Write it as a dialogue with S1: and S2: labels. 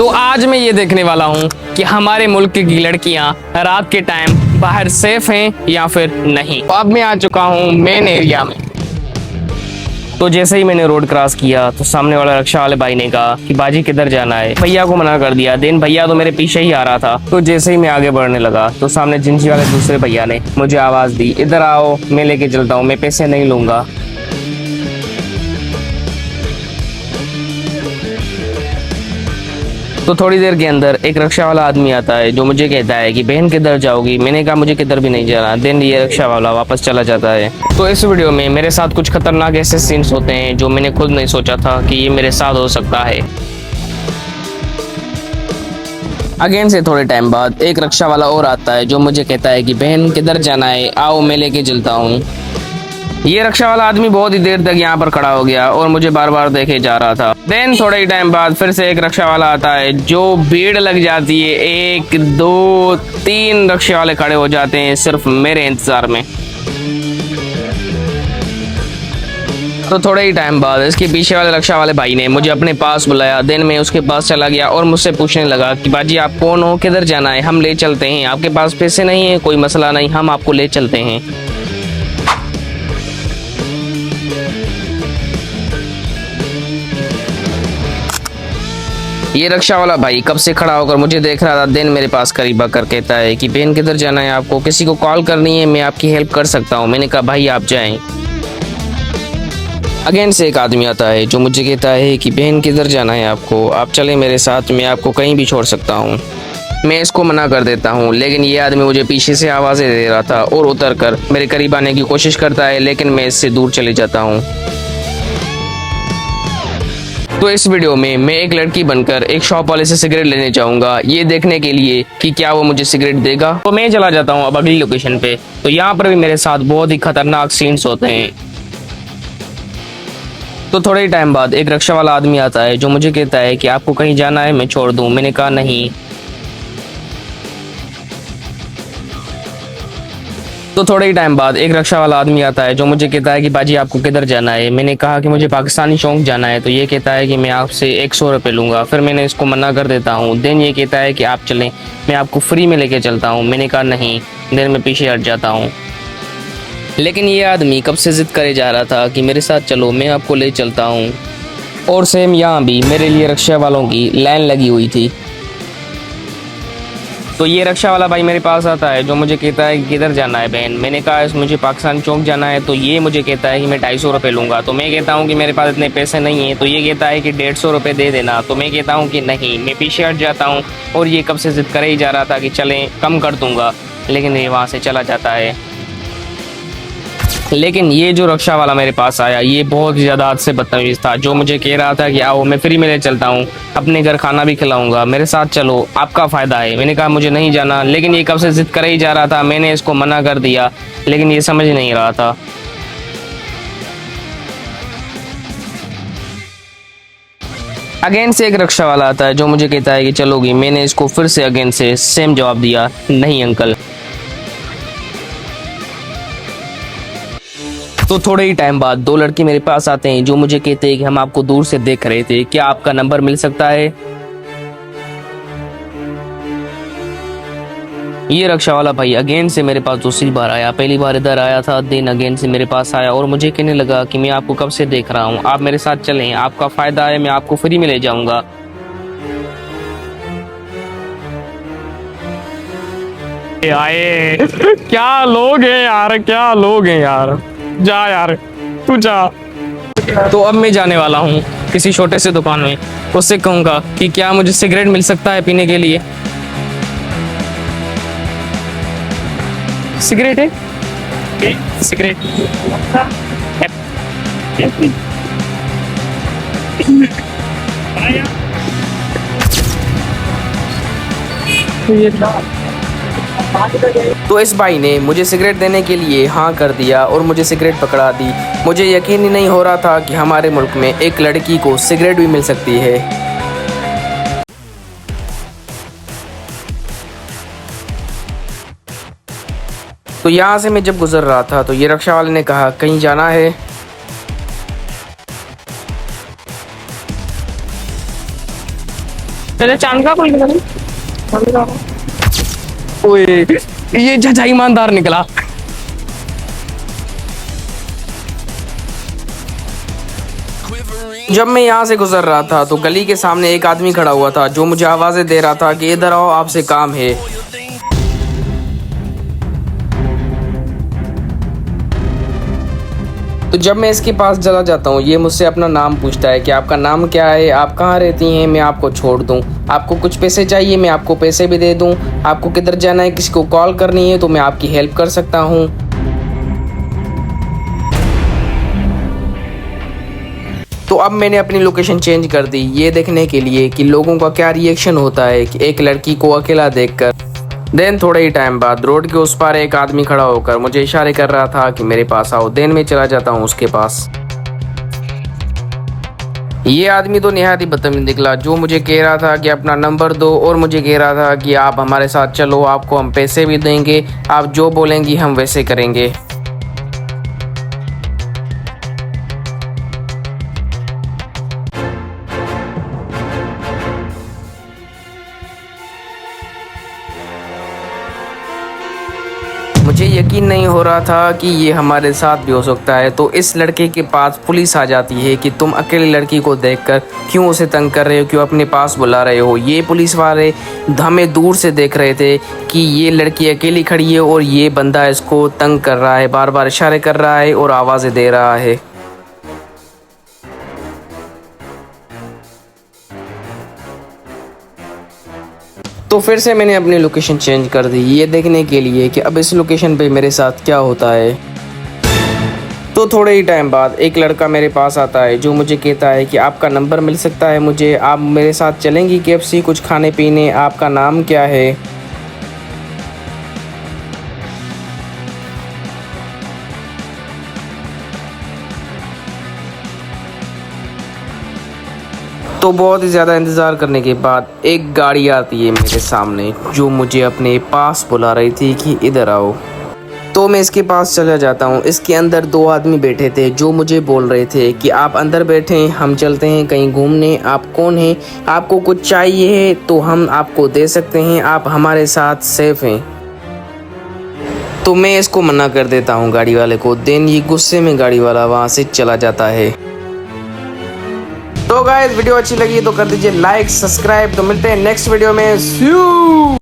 S1: तो आज मैं ये देखने वाला हूँ कि हमारे मुल्क की लड़कियाँ रात के टाइम बाहर सेफ हैं या फिर नहीं। तो अब मैं आ चुका हूँ मेन एरिया में। तो जैसे ही मैंने रोड क्रॉस किया तो सामने वाला रिक्शा वाले भाई ने कहा कि बाजी किधर जाना है। भैया को मना कर दिया। देन भैया तो मेरे पीछे ही आ रहा था। तो जैसे ही मैं आगे बढ़ने लगा तो सामने जिंसी वाले दूसरे भैया ने मुझे आवाज दी, इधर आओ मैं लेके चलता हूँ, मैं पैसे नहीं लूंगा। तो थोड़ी देर के अंदर एक रिक्शा वाला आदमी आता है जो मुझे कहता है कि बहन किधर जाओगी। मैंने कहा मुझे किधर भी नहीं जाना। देन ये रिक्शा वाला वापस चला जाता है। तो इस वीडियो में मेरे साथ कुछ खतरनाक ऐसे सीन्स होते हैं जो मैंने खुद नहीं सोचा था कि ये मेरे साथ हो सकता है। अगेन से थोड़े टाइम बाद एक रिक्शा वाला और आता है जो मुझे कहता है कि बहन किधर जाना है, आओ मैं लेके चलता हूँ। ये रिक्शा वाला आदमी बहुत ही देर तक यहाँ पर खड़ा हो गया और मुझे बार बार देखे जा रहा था। देन थोड़े ही टाइम बाद फिर से एक रिक्शा वाला आता है जो भीड़ लग जाती है। 1 2 3 रिक्शे वाले खड़े हो जाते हैं सिर्फ मेरे इंतजार में। तो थोड़े ही टाइम बाद इसके पीछे वाले रिक्शा वाले भाई ने मुझे अपने पास बुलाया। देन मैं उसके पास चला गया और मुझसे पूछने लगा कि बाजी आप कौन हो, किधर जाना है, हम ले चलते हैं, आपके पास पैसे नहीं है, कोई मसला नहीं, हम आपको ले चलते हैं। ये रिक्शा वाला भाई कब से खड़ा होकर मुझे देख रहा था। देन मेरे पास करीब आकर कहता है कि बहन किधर जाना है, आपको किसी को कॉल करनी है, मैं आपकी हेल्प कर सकता हूँ। मैंने कहा भाई आप जाएं। अगेन से एक आदमी आता है जो मुझे कहता है कि बहन किधर जाना है आपको, आप चलें मेरे साथ, मैं आपको कहीं भी छोड़ सकता हूँ। मैं इसको मना कर देता हूँ लेकिन ये आदमी मुझे पीछे से आवाज़ें दे रहा था और उतर कर मेरे करीब आने की कोशिश करता है लेकिन मैं इससे दूर चले जाता हूँ। तो इस वीडियो में मैं एक लड़की बनकर एक शॉप वाले से सिगरेट लेने जाऊंगा ये देखने के लिए कि क्या वो मुझे सिगरेट देगा। तो मैं चला जाता हूँ अब अगली लोकेशन पे। तो यहाँ पर भी मेरे साथ बहुत ही खतरनाक सीन्स होते हैं। तो थोड़े ही टाइम बाद एक रिक्शा वाला आदमी आता है जो मुझे कहता है कि आपको कहीं जाना है, मैं छोड़ दूँ। मैंने कहा नहीं। तो थोड़े ही टाइम बाद एक रिक्शा वाला आदमी आता है जो मुझे कहता है कि बाजी आपको किधर जाना है। मैंने कहा कि मुझे पाकिस्तानी चौक जाना है। तो ये कहता है कि मैं आपसे 100 रुपये लूँगा। फिर मैंने इसको मना कर देता हूँ। देन ये कहता है कि आप चलें, मैं आपको फ्री में लेके चलता हूँ। मैंने कहा नहीं। देन मैं पीछे हट जाता हूँ लेकिन ये आदमी कब से ज़िद करे जा रहा था कि मेरे साथ चलो, मैं आपको ले चलता हूँ। और सेम यहाँ भी मेरे लिए रिक्शा वालों की लाइन लगी हुई थी। तो ये रिक्शा वाला भाई मेरे पास आता है जो मुझे कहता है कि किधर जाना है बहन। मैंने कहा मुझे पाकिस्तान चौक जाना है। तो ये मुझे कहता है कि मैं 250 रुपये लूँगा। तो मैं कहता हूँ कि मेरे पास इतने पैसे नहीं हैं। तो ये कहता है कि 150 रुपये दे देना। तो मैं कहता हूँ कि नहीं। मैं पीछे हट जाता हूँ और ये कब से ज़िद करे ही जा रहा था कि चलें कम कर दूँगा लेकिन ये वहाँ से चला जाता है। लेकिन ये जो रिक्शा वाला मेरे पास आया ये बहुत ही ज़्यादा हद से बदतमीज़ था जो मुझे कह रहा था कि आओ मैं फ्री में ले चलता हूँ, अपने घर खाना भी खिलाऊंगा, मेरे साथ चलो, आपका फ़ायदा है। मैंने कहा मुझे नहीं जाना लेकिन ये कब से ज़िद कर ही जा रहा था। मैंने इसको मना कर दिया लेकिन ये समझ नहीं रहा था। अगेन से एक रिक्शा वाला आता है जो मुझे कहता है कि चलोगी। मैंने इसको फिर से अगेन से सेम जवाब दिया, नहीं अंकल। तो थोड़े ही टाइम बाद 2 लड़के मेरे पास आते हैं जो मुझे कहते हैं कि हम आपको दूर से देख रहे थे, क्या आपका नंबर मिल सकता है। ये रिक्शा वाला भाई अगेन से मेरे पास दूसरी बार आया। पहली बार इधर आया था, देन अगेन से मेरे पास आया और मुझे कहने लगा कि मैं आपको कब से देख रहा हूँ, आप मेरे साथ चलें, आपका फ़ायदा है, मैं आपको फ्री में ले जाऊँगा। आए क्या लोग हैं यार, क्या लोग हैं यार। जा यार तू जा। तो अब मैं जाने वाला हूँ किसी छोटे से दुकान में। उससे कहूँगा कि क्या मुझे सिगरेट मिल सकता है पीने के लिए। सिगरेट है, सिगरेट तो इस भाई ने मुझे सिगरेट देने के लिए हाँ कर दिया और मुझे सिगरेट पकड़ा दी। मुझे यकीन ही नहीं हो रहा था कि हमारे मुल्क में एक लड़की को सिगरेट भी मिल सकती है। तो यहाँ से मैं जब गुजर रहा था तो ये रिक्शा वाले ने कहा कहीं जाना है। चले चांद का कोई नहीं। ओए ये चाचा ईमानदार निकला। जब मैं यहाँ से गुजर रहा था तो गली के सामने एक आदमी खड़ा हुआ था जो मुझे आवाजें दे रहा था कि इधर आओ, आपसे काम है। तो जब मैं इसके पास चला जाता हूँ ये मुझसे अपना नाम पूछता है कि आपका नाम क्या है, आप कहाँ रहती हैं, मैं आपको छोड़ दूँ, आपको कुछ पैसे चाहिए मैं आपको पैसे भी दे दूँ, आपको किधर जाना है, किसी को कॉल करनी है तो मैं आपकी हेल्प कर सकता हूँ। तो अब मैंने अपनी लोकेशन चेंज कर दी ये देखने के लिए कि लोगों का क्या रिएक्शन होता है कि एक लड़की को अकेला देखकर। देन थोड़े ही टाइम बाद रोड के उस पार एक आदमी खड़ा होकर मुझे इशारे कर रहा था कि मेरे पास आओ। देन मैं चला जाता हूँ उसके पास। ये आदमी तो निहायत ही बदतमीज निकला जो मुझे कह रहा था कि अपना नंबर दो और मुझे कह रहा था कि आप हमारे साथ चलो, आपको हम पैसे भी देंगे, आप जो बोलेंगी हम वैसे करेंगे। मुझे यकीन नहीं हो रहा था कि ये हमारे साथ भी हो सकता है। तो इस लड़के के पास पुलिस आ जाती है कि तुम अकेली लड़की को देखकर क्यों उसे तंग कर रहे हो, क्यों अपने पास बुला रहे हो। ये पुलिस वाले हमें दूर से देख रहे थे कि ये लड़की अकेली खड़ी है और ये बंदा इसको तंग कर रहा है, बार बार इशारे कर रहा है और आवाज़ें दे रहा है। तो फिर से मैंने अपनी लोकेशन चेंज कर दी ये देखने के लिए कि अब इस लोकेशन पे मेरे साथ क्या होता है। तो थोड़े ही टाइम बाद एक लड़का मेरे पास आता है जो मुझे कहता है कि आपका नंबर मिल सकता है मुझे, आप मेरे साथ चलेंगी KFC कुछ खाने पीने, आपका नाम क्या है। तो बहुत ही ज़्यादा इंतज़ार करने के बाद एक गाड़ी आती है मेरे सामने जो मुझे अपने पास बुला रही थी कि इधर आओ। तो मैं इसके पास चला जाता हूँ। इसके अंदर दो आदमी बैठे थे जो मुझे बोल रहे थे कि आप अंदर बैठें, हम चलते हैं कहीं घूमने। आप कौन हैं, आपको कुछ चाहिए है तो हम आपको दे सकते हैं, आप हमारे साथ सेफ हैं। तो मैं इसको मना कर देता हूँ गाड़ी वाले को। देन ये गुस्से में गाड़ी वाला वहाँ से चला जाता है। तो गाइस वीडियो अच्छी लगी तो कर दीजिए लाइक सब्सक्राइब। तो मिलते हैं नेक्स्ट वीडियो में।